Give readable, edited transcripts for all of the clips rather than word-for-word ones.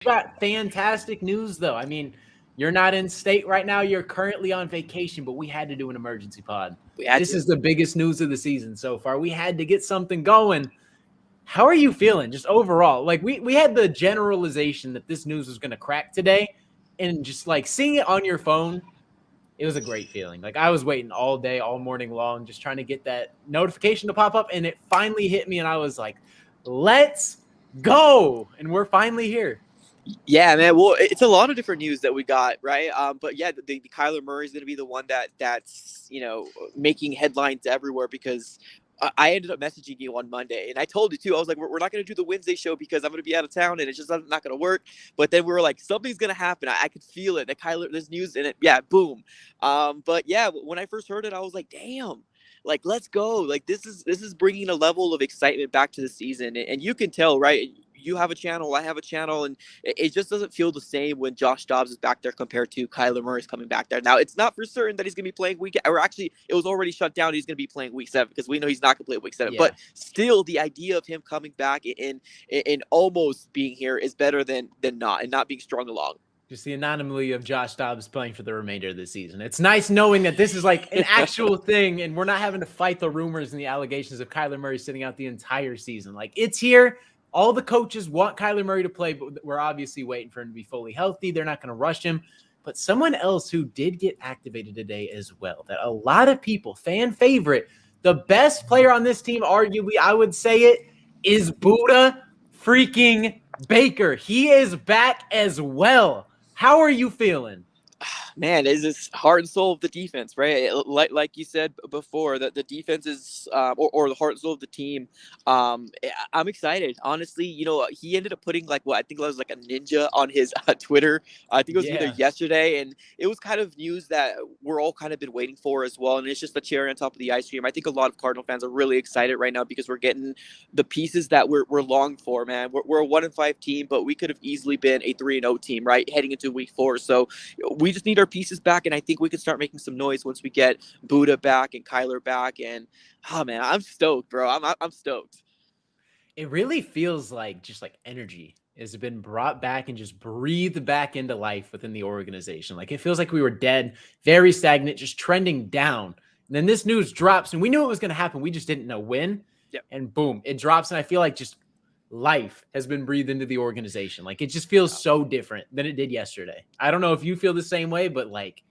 Got fantastic news, though. I mean, you're not in state right now. You're currently on vacation, but we had to do an emergency pod. We had This to. is the biggest news of the season so far. We had to get something going. How are you feeling just overall? Like we had the generalization that this news was going to crack today, and just like seeing it on your phone, it was a great feeling. Like I was waiting all day, all morning long, just trying to get that notification to pop up, and it finally hit me, and I was like, "Let's go!" And we're finally here. Yeah, man. Well, it's a lot of different news that we got, right? But yeah, the Kyler Murray is going to be the one that's making headlines everywhere because I ended up messaging you on Monday, and I told you too. I was like, we're not going to do the Wednesday show because I'm going to be out of town, and it's just not going to work. But then we were like, something's going to happen. I could feel it. That Kyler, there's news in it. Yeah, boom. But yeah, when I first heard it, I was like, damn. Like, let's go. Like, this is bringing a level of excitement back to the season, and you can tell, right? You have a channel, I have a channel, and it just doesn't feel the same when Josh Dobbs is back there compared to Kyler Murray's coming back there. Now, it's not for certain that he's going to be playing or actually, it was already shut down. He's going to be playing week 7 because we know he's not going to play week 7. Yeah. But still, the idea of him coming back and almost being here is better than not and not being strung along. Just the anomaly of Josh Dobbs playing for the remainder of the season. It's nice knowing that this is like an actual thing, and we're not having to fight the rumors and the allegations of Kyler Murray sitting out the entire season. Like, it's here. All the coaches want Kyler Murray to play, but we're obviously waiting for him to be fully healthy. They're not going to rush him. But someone else who did get activated today as well, that a lot of people, fan favorite, the best player on this team, arguably, I would say it, is Budda freaking Baker. He is back as well. How are you feeling? Man, is this heart and soul of the defense, right? Like you said before, that the defense is, or the heart and soul of the team. I'm excited. Honestly, he ended up putting like what I think it was like a ninja on his Twitter. I think it was either yesterday, and it was kind of news that we're all kind of been waiting for as well. And it's just the cherry on top of the ice cream. I think a lot of Cardinal fans are really excited right now because we're getting the pieces that we're longed for. Man, we're a 1-5 team, but we could have easily been a 3-0 team, right, heading into week 4. So we just need our pieces back, and I think we can start making some noise once we get Budda back and Kyler back. And oh man, I'm stoked, bro. I'm stoked. It really feels like just like energy has been brought back and just breathed back into life within the organization. Like it feels like we were dead, very stagnant, just trending down. And then this news drops, and we knew it was going to happen. We just didn't know when. Yep. And boom, it drops. And I feel like just life has been breathed into the organization. Like it just feels so different than it did yesterday. I don't know if you feel the same way, but like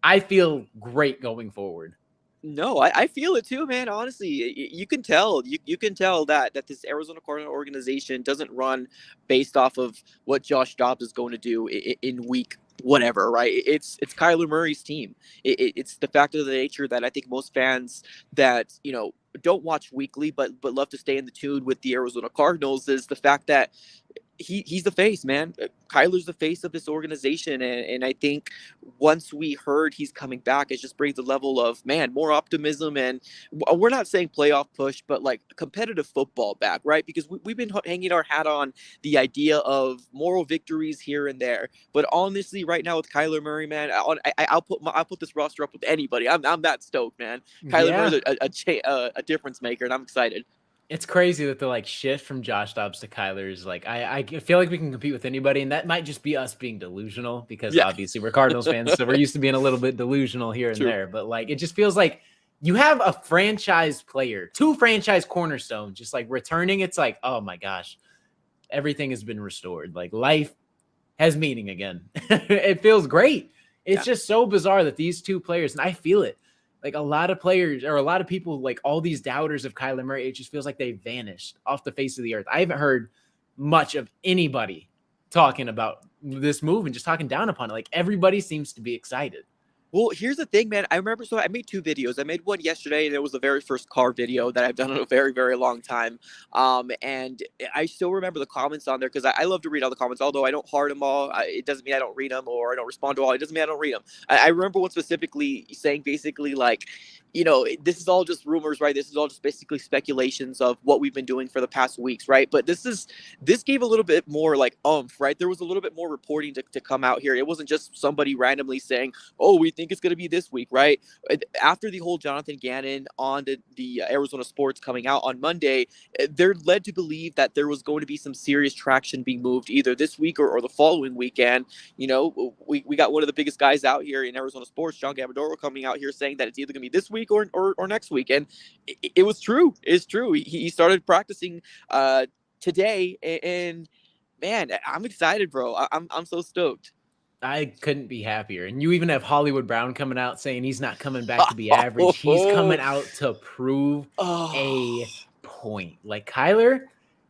I feel great going forward. No, I feel it too, man. Honestly, you can tell. You can tell that this Arizona Cardinal organization doesn't run based off of what Josh Dobbs is going to do in week whatever, right? It's Kyler Murray's team. It's the fact of the nature that I think most fans that don't watch weekly but love to stay in the tune with the Arizona Cardinals is the fact that he's the face, man. Kyler's the face of this organization, and I think once we heard he's coming back, it just brings a level of, man, more optimism, and we're not saying playoff push, but like competitive football back, right? Because we've been hanging our hat on the idea of moral victories here and there, but honestly, right now with Kyler Murray, man, I'll put this roster up with anybody. I'm that stoked, man. Kyler Murray's a difference maker, and I'm excited. It's crazy that the like shift from Josh Dobbs to Kyler is like I feel like we can compete with anybody, and that might just be us being delusional because obviously we're Cardinals fans, so we're used to being a little bit delusional here and there. But like it just feels like you have a franchise player, 2 franchise cornerstones, just like returning. It's like, oh my gosh, everything has been restored. Like life has meaning again. It feels great. It's just so bizarre that these 2 players, and I feel it. Like a lot of players or a lot of people, like all these doubters of Kyler Murray, it just feels like they vanished off the face of the earth. I haven't heard much of anybody talking about this move and just talking down upon it. Like everybody seems to be excited. Well, here's the thing, man. I remember, so I made 2 videos. I made one yesterday, and it was the very first car video that I've done in a very, very long time. And I still remember the comments on there because I love to read all the comments. Although I don't heart them all, it doesn't mean I don't read them or I don't respond to all. It doesn't mean I don't read them. I remember one specifically saying basically like, this is all just rumors, right? This is all just basically speculations of what we've been doing for the past weeks, right? But this gave a little bit more like right? There was a little bit more reporting to come out here. It wasn't just somebody randomly saying, oh, we think think it's going to be this week, right? After the whole Jonathan Gannon on the Arizona Sports coming out on Monday, they're led to believe that there was going to be some serious traction being moved either this week or the following weekend. You know, we got one of the biggest guys out here in Arizona sports, John Gabadoro, coming out here saying that it's either going to be this week or next week. And it was true. It's true. He started practicing today, and man, I'm excited, bro. I'm so stoked. I couldn't be happier. And you even have Hollywood Brown coming out saying he's not coming back to be average. He's coming out to prove a point. Like Kyler,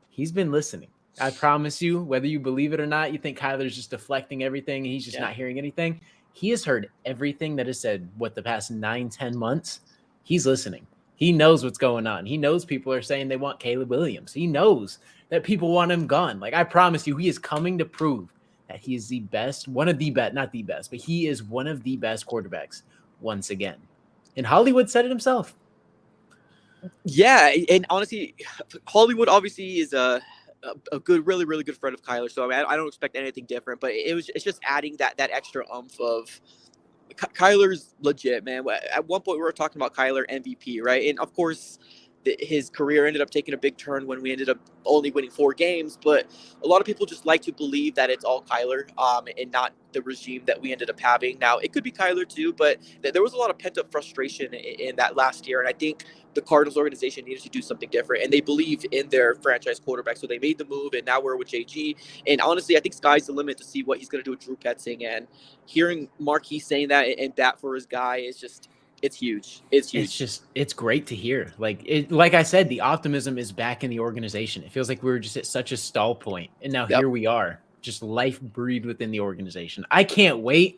he's been listening. I promise you, whether you believe it or not, you think Kyler's just deflecting everything and he's just not hearing anything. He has heard everything that is said, the past 9-10 months. He's listening. He knows what's going on. He knows people are saying they want Caleb Williams. He knows that people want him gone. Like, I promise you, he is coming to prove that he is the best, one of the best, not the best, but he is one of the best quarterbacks once again. And Hollywood said it himself. Yeah, and honestly, Hollywood obviously is a good, really, really good friend of Kyler. So I mean, I don't expect anything different, but it's just adding that extra oomph of Kyler's legit, man. At one point we were talking about Kyler MVP, right? And of course, his career ended up taking a big turn when we ended up only winning 4 games. But a lot of people just like to believe that it's all Kyler, and not the regime that we ended up having. Now, it could be Kyler too, but there was a lot of pent-up frustration in that last year. And I think the Cardinals organization needed to do something different. And they believe in their franchise quarterback. So they made the move, and now we're with JG. And honestly, I think sky's the limit to see what he's going to do with Drew Petzing. And hearing Marquis saying that and that for his guy is just – it's huge. It's huge. It's great to hear. Like I said, the optimism is back in the organization. It feels like we were just at such a stall point, and now here we are, just life breathed within the organization. I can't wait